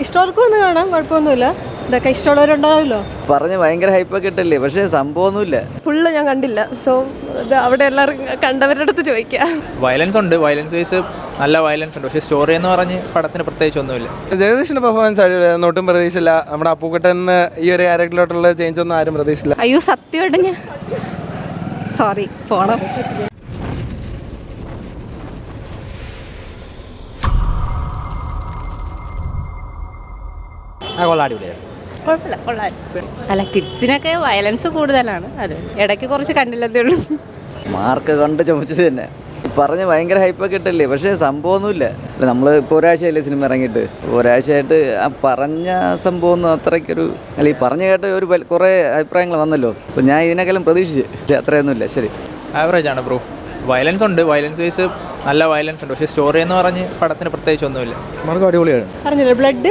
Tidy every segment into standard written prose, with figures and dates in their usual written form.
ഇഷ്ടമുള്ളവർക്ക് വന്ന് കാണാം, കുഴപ്പമൊന്നുമില്ല. ഇതൊക്കെ ഇഷ്ടമുള്ളവരുണ്ടാവുമല്ലോ. പറഞ്ഞ് ഭയങ്കര ഹൈപ്പൊക്കെ ഇട്ടല്ലേ, പക്ഷേ സംഭവമൊന്നുമില്ല. ഫുള്ള് ഞാൻ കണ്ടില്ല. സോ അവിടെ എല്ലാവരും കണ്ടവരുടെ അടുത്ത് ചോദിക്കാം. വയലൻസ് ഉണ്ട്, വയലൻസ് വൈസ് നല്ല വയലൻസ് ഉണ്ട്, പക്ഷേ സ്റ്റോറി എന്ന് പറഞ്ഞ് പടത്തിന് പ്രത്യേകിച്ച് ഒന്നുമില്ല. ജഗദീഷിന്റെ പെർഫോമൻസ് അടിപൊളിയായിരുന്നു, ഒട്ടും പ്രതീക്ഷയില്ല. നമ്മുടെ അപ്പൂക്കട്ടെന്ന് ഈ ഒരു ക്യാരക്ടറിലോട്ടുള്ള ചേഞ്ച് ഒന്നും ആരും പ്രതീക്ഷയില്ല. അയ്യോ സത്യമായിട്ട് ഞാൻ സോറി പോണം. കുഴപ്പമില്ല, കൊള്ളാം. അല്ല, കിഡ്സിനൊക്കെ വയലൻസ് കൂടുതലാണ്. അത് ഇടയ്ക്ക് കുറച്ച് കണ്ടില്ലതേ ഉള്ളൂ. മാർക്ക് കണ്ട് ചുമച്ചത് തന്നെ. പറഞ്ഞ് ഭയങ്കര ഹൈപ്പൊക്കെ ഇട്ടല്ലേ, പക്ഷേ സംഭവമൊന്നുമില്ല. നമ്മൾ ഇപ്പോൾ ഒരാഴ്ചയല്ലേ സിനിമ ഇറങ്ങിയിട്ട്, ഒരാഴ്ചയായിട്ട് ആ പറഞ്ഞ സംഭവം ഒന്നും അത്രയ്ക്കൊരു അല്ല, ഈ പറഞ്ഞു കേട്ട് ഒരു കുറേ അഭിപ്രായങ്ങൾ വന്നല്ലോ. അപ്പോൾ ഞാൻ ഇതിനേക്കാളും പ്രതീക്ഷിച്ച്, പക്ഷേ അത്രയൊന്നുമില്ല. ശരി, ആവറേജ് ആണ് ബ്രോ. വയലൻസ് ഉണ്ട്, വയലൻസ് വൈസ് നല്ല വയലൻസ് ഉണ്ട്, പക്ഷേ സ്റ്റോറി എന്ന് പറഞ്ഞ് പടത്തിന് പ്രത്യേകിച്ച് ഒന്നുമില്ല. മാർക്ക് അടിപൊളിയാണ്. പറഞ്ഞില്ല, ബ്ലഡ്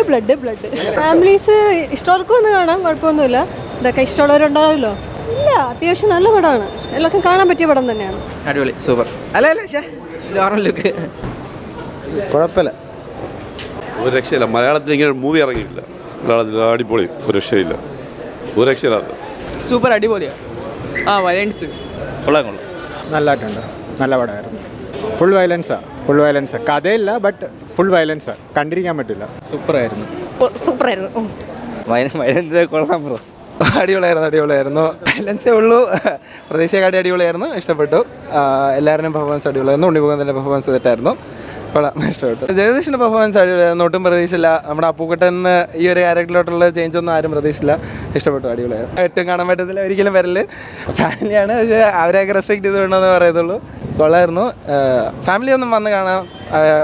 ഫാമിലീസ് ഇഷ്ടമുള്ളവർക്ക് വന്ന് കാണാം, കുഴപ്പമൊന്നുമില്ല. ഇതൊക്കെ ഇഷ്ടമുള്ളവരുണ്ടാവുമല്ലോ. ഇല്ല, അത്യാവശ്യം നല്ല പടമാണ്, എല്ലാവർക്കും കാണാൻ പറ്റിയ പടം തന്നെയാണ്. അടിപൊളി, സൂപ്പർ. അല്ല നോർമൽ ലുക്ക്, കുഴപ്പമില്ല, ഒരു രക്ഷയില്ല. മലയാളത്തിൽ ഇങ്ങനെ ഒരു മൂവി ഇറങ്ങിയിട്ടില്ല. മലയാളത്തിൽ അടിപൊളി, ഒരു രക്ഷയില്ല, ഒരു രക്ഷയില്ല. സൂപ്പർ, അടിപൊളിയാണ്. വയലൻസ് കൊള്ളാം. നല്ലതായിട്ടുണ്ട്, നല്ല പടമായിരുന്നു. ഫുൾ വയലൻസാണ്, കഥയില്ല, ബട്ട് ഫുൾ വയലൻസാണ്, കണ്ടിരിക്കാൻ പറ്റില്ല. സൂപ്പറായിരുന്നു. വയലൻസ് കൊള്ളാം ബ്രോ. അടിപൊളിയായിരുന്നു. വയലൻസേ ഉള്ളൂ, പ്രതീക്ഷയെക്കാട്ടി അടിപൊളിയായിരുന്നു, ഇഷ്ടപ്പെട്ടു. എല്ലാവരുടെയും പെർഫോമൻസ് അടിപൊളിയായിരുന്നു. ഉണ്ണിമുഖത്തിൻ്റെ പെർഫോമൻസ് തെറ്റായിരുന്നു, കൊള്ളാം, ഇഷ്ടപ്പെട്ടു. ജഗദീഷിൻ്റെ പെർഫോമൻസ് അടിപൊളിയായിരുന്നു, ഒട്ടും പ്രതീക്ഷയില്ല. നമ്മുടെ അപ്പൂക്കട്ടെന്ന് ഈ ഒരു ക്യാരക്ടറിലോട്ടുള്ള ചേഞ്ച് ഒന്നും ആരും പ്രതീക്ഷയില്ല, ഇഷ്ടപ്പെട്ടു, അടിപൊളിയായിരുന്നു. ഏറ്റവും കാണാൻ പറ്റത്തില്ല, ഒരിക്കലും വരല്. ഫാമിലിയാണ്, പക്ഷേ അവരെയൊക്കെ റെസ്ട്രിക്ട് ചെയ്ത് വിടണമെന്ന് പറയത്തുള്ളൂ. കൊള്ളായിരുന്നു. ഫാമിലി ഒന്നും വന്ന് കാണാൻ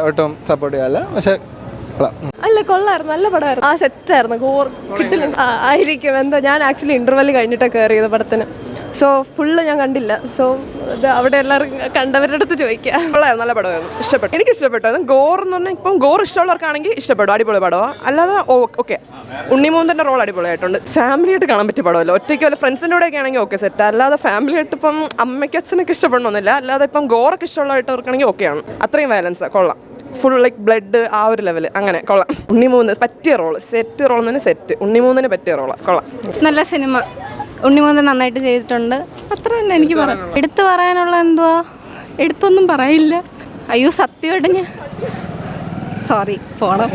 ഒട്ടും സപ്പോർട്ട് ചെയ്യാറില്ല, പക്ഷേ അല്ല, കൊള്ളായിരുന്നു, നല്ല പടമായിരുന്നു. സെറ്റായിരുന്നു, കിട്ടില്ല ആയിരിക്കും. എന്താ, ഞാൻ ആക്ച്വലി ഇൻ്റർവെൽ കഴിഞ്ഞിട്ടൊക്കെ കയറിയത് പടത്തിന്. സോ ഫുള്ള് ഞാൻ കണ്ടില്ല. സോ അവിടെ എല്ലാവരും കണ്ടവരുടെ അടുത്ത് ചോദിക്കാം. കൊള്ളായിരുന്നു, നല്ല പടമായിരുന്നു, ഇഷ്ടപ്പെട്ടു. എനിക്ക് ഇഷ്ടപ്പെട്ടു. അത് ഗോർ എന്ന് പറഞ്ഞാൽ ഇപ്പം ഗോർ ഇഷ്ടമുള്ളവർക്കാണെങ്കിൽ ഇഷ്ടപ്പെടും, അടിപൊളി പടമാണ്. അല്ലാതെ ഓക്കെ, ഉണ്ണിമൂന്തൻ്റെ റോൾ അടിപൊളിയായിട്ടുണ്ട്. ഫാമിലിയായിട്ട് കാണാൻ പറ്റിയ പടമല്ലോ. ഒറ്റയ്ക്ക് വല്ല ഫ്രണ്ട്സിൻ്റെ കൂടെയൊക്കെ ആണെങ്കിൽ ഓക്കെ സെറ്റ്. അല്ലാതെ ഫാമിലിയായിട്ട് ഇപ്പം അമ്മയ്ക്ക് അച്ഛനൊക്കെ ഇഷ്ടപ്പെടണമെന്നില്ല. അല്ലാതെ ഇപ്പം ഗോറൊക്കെ ഇഷ്ടമുള്ളതായിട്ടവർക്കാണെങ്കിൽ ഓക്കെയാണ്. അത്രയും വയലൻസ് കൊള്ളാം. ഫുൾ ലൈക്ക് ബ്ലഡ്, ആ ഒരു ലെവൽ, അങ്ങനെ കൊള്ളാം. ഉണ്ണിമൂന്ന് പറ്റിയ റോള്, സെറ്റ് റോൾ തന്നെ സെറ്റ്. ഉണ്ണിമൂന്നിന് പറ്റിയ റോളാണ്, കൊള്ളാം. നല്ല സിനിമ, ഉണ്ണിമൂന്നൻ നന്നായിട്ട് ചെയ്തിട്ടുണ്ട്. അത്ര തന്നെ എനിക്ക് പറയാം. എടുത്തു പറയാനുള്ള എന്തുവാ, എടുത്തൊന്നും പറയില്ല. അയ്യോ സത്യമായിട്ട് ഞാൻ സോറി പോണം.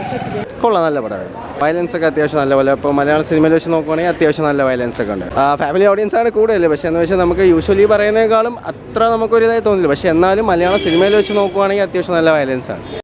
കൊള്ളാം, നല്ല പടമായിരുന്നു. വയലൻസ് ഒക്കെ അത്യാവശ്യം നല്ല പോലെ. ഇപ്പോൾ മലയാള സിനിമയിൽ വെച്ച് നോക്കുവാണെങ്കിൽ അത്യാവശ്യം നല്ല വയലൻസ് ഒക്കെ ഉണ്ട്. ഫാമിലി ഓഡിയൻസാണ് കൂടുതൽ, പക്ഷേ എന്ന് വെച്ചാൽ നമുക്ക് യൂഷ്വലി പറയുന്നതിനേക്കാളും അത്ര നമുക്കൊരിതായി തോന്നില്ല. പക്ഷേ എന്നാലും മലയാള സിനിമയിൽ വെച്ച് നോക്കുവാണെങ്കിൽ അത്യാവശ്യം നല്ല വയലൻസ് ആണ്.